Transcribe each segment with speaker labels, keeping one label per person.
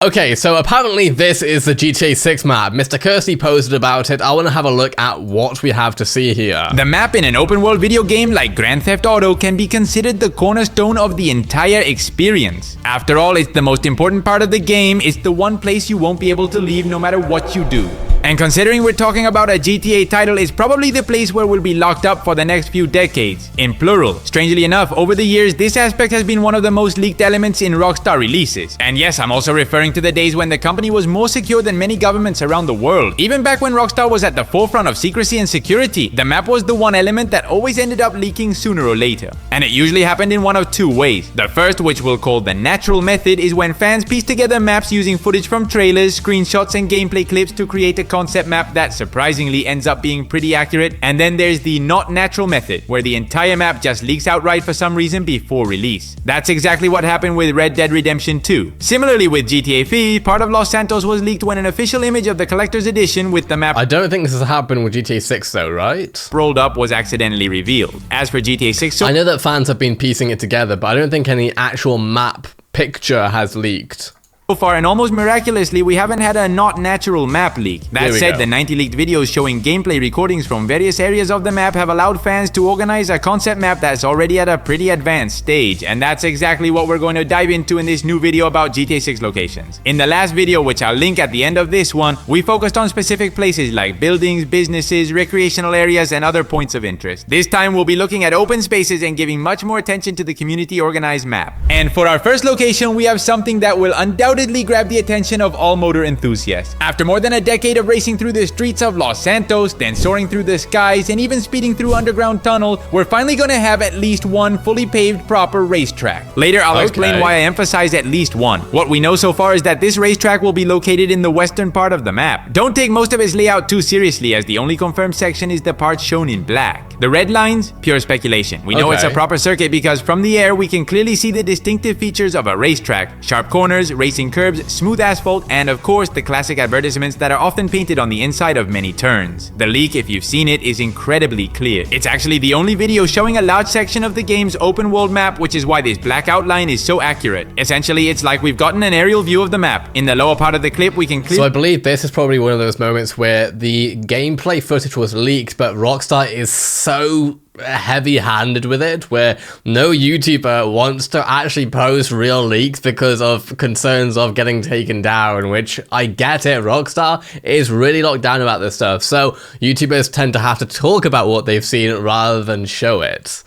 Speaker 1: Okay, so apparently this is the GTA 6 map. Mr. Kirsty posted about it. I want to have a look at what we have to see here.
Speaker 2: The map in an open world video game like Grand Theft Auto can be considered the cornerstone of the entire experience. After all, it's the most important part of the game. It's the one place you won't be able to leave no matter what you do. And considering we're talking about a GTA title, it's probably the place where we'll be locked up for the next few decades, in plural. Strangely enough, over the years, this aspect has been one of the most leaked elements in Rockstar releases. And yes, I'm also referring to the days when the company was more secure than many governments around the world. Even back when Rockstar was at the forefront of secrecy and security, the map was the one element that always ended up leaking sooner or later. And it usually happened in one of two ways. The first, which we'll call the natural method, is when fans piece together maps using footage from trailers, screenshots, and gameplay clips to create a concept map that surprisingly ends up being pretty accurate. And then there's the not natural method, where the entire map just leaks outright for some reason before release. That's exactly what happened with Red Dead Redemption 2. Similarly with GTA 3, part of Los Santos was leaked when an official image of the collector's edition with the map
Speaker 1: I don't think this has happened with GTA 6 though, right?
Speaker 2: rolled up was accidentally revealed. As for GTA 6,
Speaker 1: I know that fans have been piecing it together, but I don't think any actual map picture has leaked.
Speaker 2: so far, and almost miraculously, we haven't had a not natural map leak. That said, the 90 leaked videos showing gameplay recordings from various areas of the map have allowed fans to organize a concept map that's already at a pretty advanced stage, and that's exactly what we're going to dive into in this new video about GTA 6 locations. In the last video, which I'll link at the end of this one, we focused on specific places like buildings, businesses, recreational areas, and other points of interest. This time, we'll be looking at open spaces and giving much more attention to the community organized map. And for our first location, we have something that will undoubtedly grab the attention of all motor enthusiasts. After more than a decade of racing through the streets of Los Santos, then soaring through the skies, and even speeding through underground tunnels, we're finally gonna have at least one fully paved proper racetrack. Later, I'll explain why I emphasize at least one. What we know so far is that this racetrack will be located in the western part of the map. Don't take most of its layout too seriously, as the only confirmed section is the part shown in black. The red lines, pure speculation. We know it's a proper circuit because from the air we can clearly see the distinctive features of a racetrack: sharp corners, racing curbs, smooth asphalt, and of course the classic advertisements that are often painted on the inside of many turns. The leak, if you've seen it, is incredibly clear. It's actually the only video showing a large section of the game's open world map, which is why this black outline is so accurate. Essentially, it's like we've gotten an aerial view of the map. In the lower part of the clip, we can clearly...
Speaker 1: So I believe this is probably one of those moments where the gameplay footage was leaked, but Rockstar is so heavy-handed with it, where no YouTuber wants to actually post real leaks because of concerns of getting taken down, which I get it. Rockstar is really locked down about this stuff, so YouTubers tend to have to talk about what they've seen rather than show it.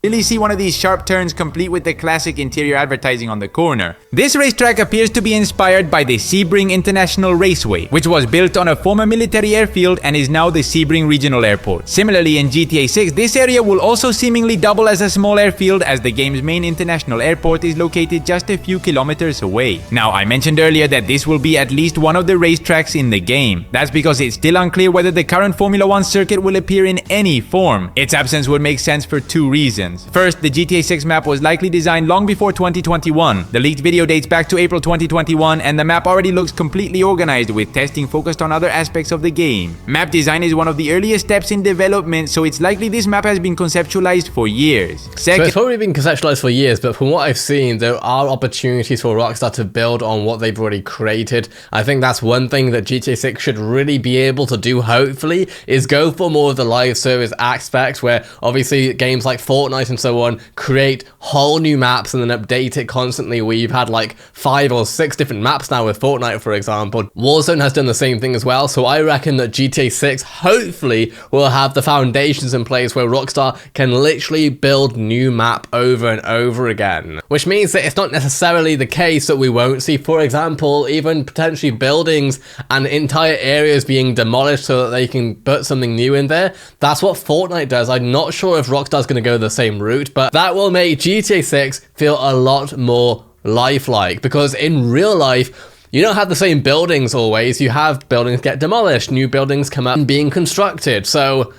Speaker 2: Really see one of these sharp turns complete with the classic interior advertising on the corner. This racetrack appears to be inspired by the Sebring International Raceway, which was built on a former military airfield and is now the Sebring Regional Airport. Similarly, in GTA 6, this area will also seemingly double as a small airfield, as the game's main international airport is located just a few kilometers away. Now, I mentioned earlier that this will be at least one of the racetracks in the game. That's because it's still unclear whether the current Formula 1 circuit will appear in any form. Its absence would make sense for two reasons. First, the GTA 6 map was likely designed long before 2021. The leaked video dates back to April 2021, and the map already looks completely organized, with testing focused on other aspects of the game. Map design is one of the earliest steps in development, so it's likely this map has been conceptualized for years.
Speaker 1: So it's probably been conceptualized for years, but from what I've seen, there are opportunities for Rockstar to build on what they've already created. I think that's one thing that GTA 6 should really be able to do, hopefully, is go for more of the live service aspect, where obviously games like Fortnite and so on create whole new maps and then update it constantly. We've had like 5 or 6 different maps now with Fortnite, for example. Warzone has done the same thing as well, so I reckon that GTA 6 hopefully will have the foundations in place where Rockstar can literally build new map over and over again, which means that it's not necessarily the case that we won't see, for example, even potentially buildings and entire areas being demolished so that they can put something new in there. That's what Fortnite does. I'm not sure if Rockstar's going to go the same route, but that will make GTA 6 feel a lot more lifelike, because in real life you don't have the same buildings always. You have buildings get demolished, new buildings come up and being constructed. So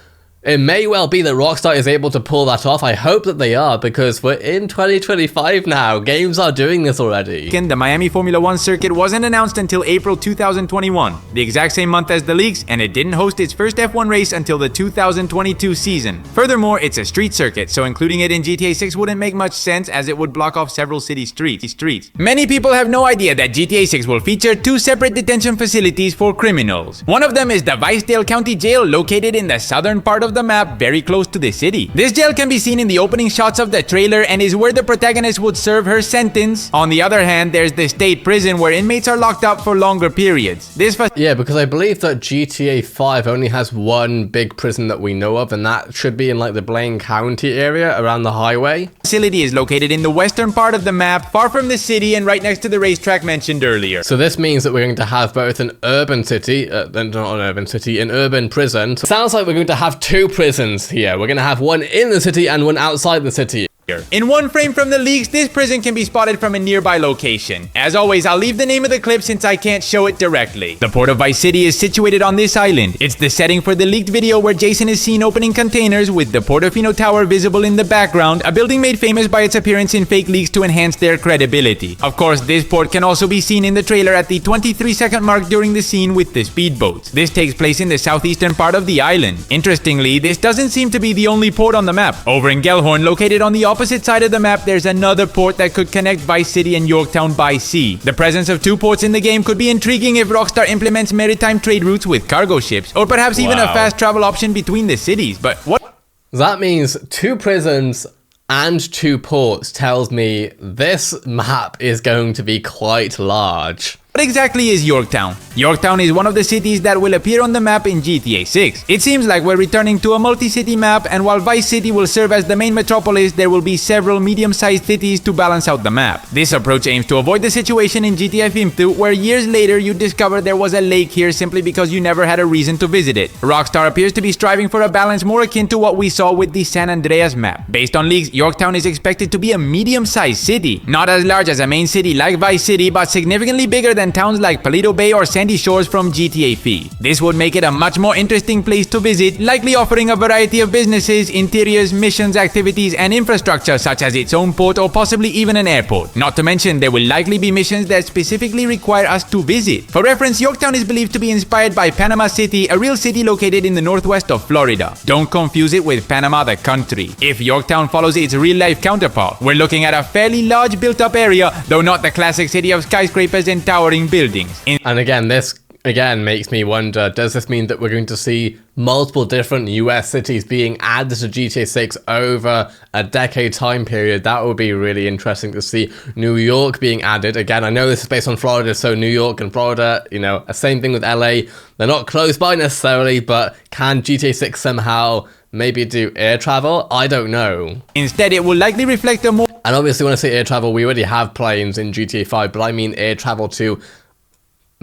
Speaker 1: It may well be that Rockstar is able to pull that off. I hope that they are, because we're in 2025 now. Games are doing this already.
Speaker 2: The Miami Formula 1 circuit wasn't announced until April 2021, the exact same month as the leaks, and it didn't host its first F1 race until the 2022 season. Furthermore, it's a street circuit, so including it in GTA 6 wouldn't make much sense as it would block off several city streets. Many people have no idea that GTA 6 will feature two separate detention facilities for criminals. One of them is the Vicedale County Jail, located in the southern part of the map, very close to the city. This jail can be seen in the opening shots of the trailer and is where the protagonist would serve her sentence. On the other hand, there's the state prison where inmates are locked up for longer periods.
Speaker 1: Yeah, because I believe that GTA 5 only has one big prison that we know of, and that should be in like the Blaine County area around the highway.
Speaker 2: Facility is located in the western part of the map, far from the city and right next to the racetrack mentioned earlier.
Speaker 1: So this means that we're going to have both an urban city, not an urban city, an urban prison. So it sounds like we're going to have two prisons here. We're going to have one in the city and one outside the city.
Speaker 2: In one frame from the leaks, this prison can be spotted from a nearby location. As always, I'll leave the name of the clip since I can't show it directly. The port of Vice City is situated on this island. It's the setting for the leaked video where Jason is seen opening containers with the Portofino Tower visible in the background, a building made famous by its appearance in fake leaks to enhance their credibility. Of course, this port can also be seen in the trailer at the 23-second mark during the scene with the speedboats. This takes place in the southeastern part of the island. Interestingly, this doesn't seem to be the only port on the map. Over in Gellhorn, located on the opposite side of the map, there's another port that could connect Vice City and Yorktown by sea. The presence of two ports in the game could be intriguing if Rockstar implements maritime trade routes with cargo ships, or perhaps even a fast travel option between the cities. But what?
Speaker 1: That means two prisons and two ports tells me this map is going to be quite large.
Speaker 2: What exactly is Yorktown? Yorktown is one of the cities that will appear on the map in GTA 6. It seems like we're returning to a multi-city map, and while Vice City will serve as the main metropolis, there will be several medium-sized cities to balance out the map. This approach aims to avoid the situation in GTA 5 where years later you discover there was a lake here simply because you never had a reason to visit it. Rockstar appears to be striving for a balance more akin to what we saw with the San Andreas map. Based on leaks, Yorktown is expected to be a medium-sized city. Not as large as a main city like Vice City, but significantly bigger than towns like Paleto Bay or Sandy Shores from GTA 5. This would make it a much more interesting place to visit, likely offering a variety of businesses, interiors, missions, activities, and infrastructure such as its own port or possibly even an airport. Not to mention, there will likely be missions that specifically require us to visit. For reference, Yorktown is believed to be inspired by Panama City, a real city located in the northwest of Florida. Don't confuse it with Panama the country. If Yorktown follows its real-life counterpart, we're looking at a fairly large built-up area, though not the classic city of skyscrapers and towering buildings.
Speaker 1: And again, this makes me wonder, does this mean that we're going to see multiple different US cities being added to GTA 6 over a decade time period? That would be really interesting to see. New York being added. Again, I know this is based on Florida, so New York and Florida, you know, same thing with LA. They're not close by necessarily, but can GTA 6 somehow maybe do air travel? I don't know.
Speaker 2: Instead, it will likely reflect a more...
Speaker 1: And obviously when I say air travel, we already have planes in GTA 5, but I mean air travel to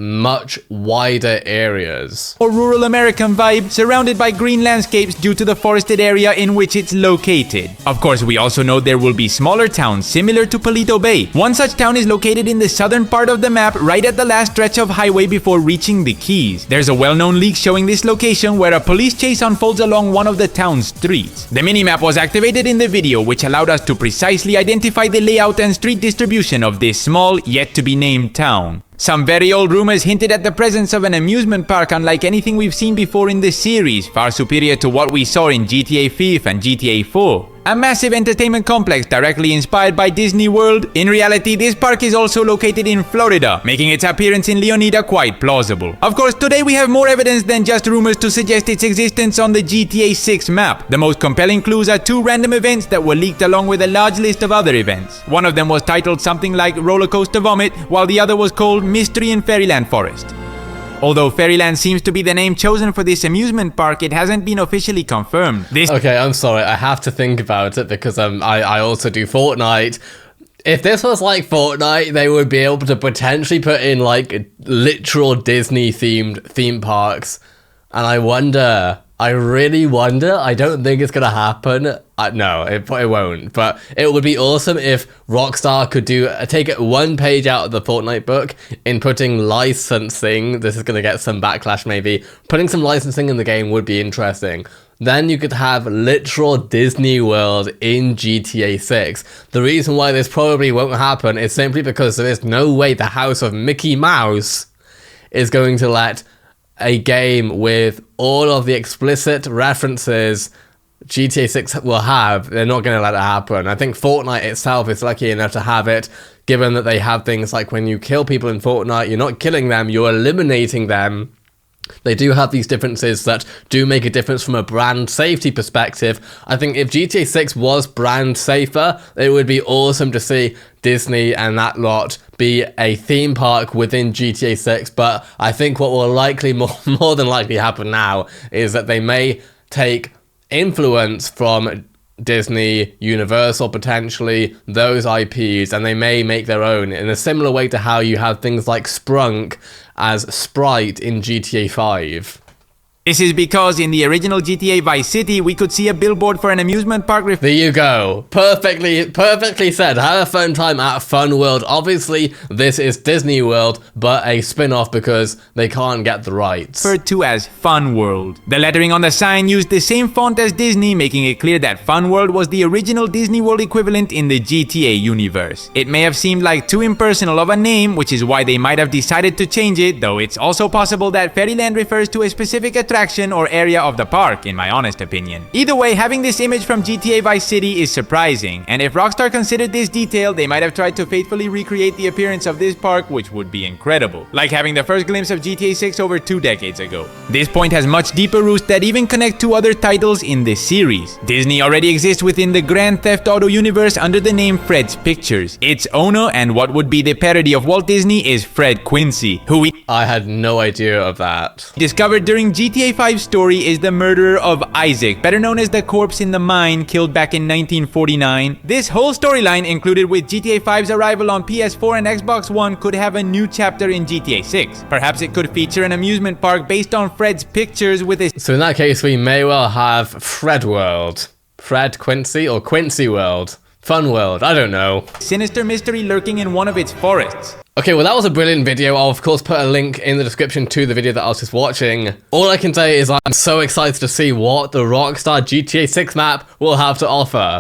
Speaker 1: much wider areas.
Speaker 2: A rural American vibe, surrounded by green landscapes due to the forested area in which it's located. Of course, we also know there will be smaller towns similar to Paleto Bay. One such town is located in the southern part of the map, right at the last stretch of highway before reaching the Keys. There's a well-known leak showing this location where a police chase unfolds along one of the town's streets. The minimap was activated in the video, which allowed us to precisely identify the layout and street distribution of this small, yet-to-be-named town. Some very old rumors hinted at the presence of an amusement park unlike anything we've seen before in the series, far superior to what we saw in GTA 5 and GTA 4. A massive entertainment complex directly inspired by Disney World. In reality, this park is also located in Florida, making its appearance in Leonida quite plausible. Of course, today we have more evidence than just rumors to suggest its existence on the GTA 6 map. The most compelling clues are two random events that were leaked along with a large list of other events. One of them was titled something like Roller Coaster Vomit, while the other was called Mystery in Fairyland Forest. Although Fairyland seems to be the name chosen for this amusement park, it hasn't been officially confirmed.
Speaker 1: Okay, I'm sorry, I have to think about it because I also do Fortnite. If this was like Fortnite, they would be able to potentially put in like literal Disney themed theme parks. And I wonder I really wonder. I don't think it's gonna happen. No, it won't. But it would be awesome if Rockstar could take it one page out of the Fortnite book in putting licensing. This is gonna get some backlash maybe. Putting some licensing in the game would be interesting. Then you could have literal Disney World in GTA 6. The reason why this probably won't happen is simply because there is no way the House of Mickey Mouse is going to let a game with all of the explicit references GTA 6 will have. They're not going to let it happen. I think Fortnite itself is lucky enough to have it, given that they have things like when you kill people in Fortnite, you're not killing them, you're eliminating them. They do have these differences that do make a difference from a brand safety perspective. I think if GTA 6 was brand safer, it would be awesome to see Disney and that lot be a theme park within GTA 6. But I think what will likely, more than likely happen now is that they may take influence from Disney, Universal, potentially, those IPs, and they may make their own in a similar way to how you have things like Sprunk as Sprite in GTA 5.
Speaker 2: This is because in the original GTA Vice City, we could see a billboard for an amusement park.
Speaker 1: There you go. Perfectly said. Have a fun time at Fun World. Obviously, this is Disney World, but a spin-off because they can't get the rights.
Speaker 2: Referred to as Fun World. The lettering on the sign used the same font as Disney, making it clear that Fun World was the original Disney World equivalent in the GTA universe. It may have seemed like too impersonal of a name, which is why they might have decided to change it, though it's also possible that Fairyland refers to a specific attraction or area of the park, in my honest opinion. Either way, having this image from GTA Vice City is surprising, and if Rockstar considered this detail, they might have tried to faithfully recreate the appearance of this park, which would be incredible. Like having the first glimpse of GTA 6 over 2 decades ago. This point has much deeper roots that even connect to other titles in this series. Disney already exists within the Grand Theft Auto universe under the name Fred's Pictures. Its owner, and what would be the parody of Walt Disney, is Fred Quincy, who
Speaker 1: I had no idea of that.
Speaker 2: Discovered during GTA 5's story is the murderer of Isaac, better known as the corpse in the mine killed back in 1949. This whole storyline, included with GTA 5's arrival on PS4 and Xbox One, could have a new chapter in GTA 6. Perhaps it could feature an amusement park based on Fred's Pictures with a...
Speaker 1: So in that case, we may well have Fred World. Fred Quincy or Quincy World. Fun World, I don't know.
Speaker 2: Sinister mystery lurking in one of its forests.
Speaker 1: Okay, well that was a brilliant video. I'll of course put a link in the description to the video that I was just watching. All I can say is I'm so excited to see what the Rockstar GTA 6 map will have to offer.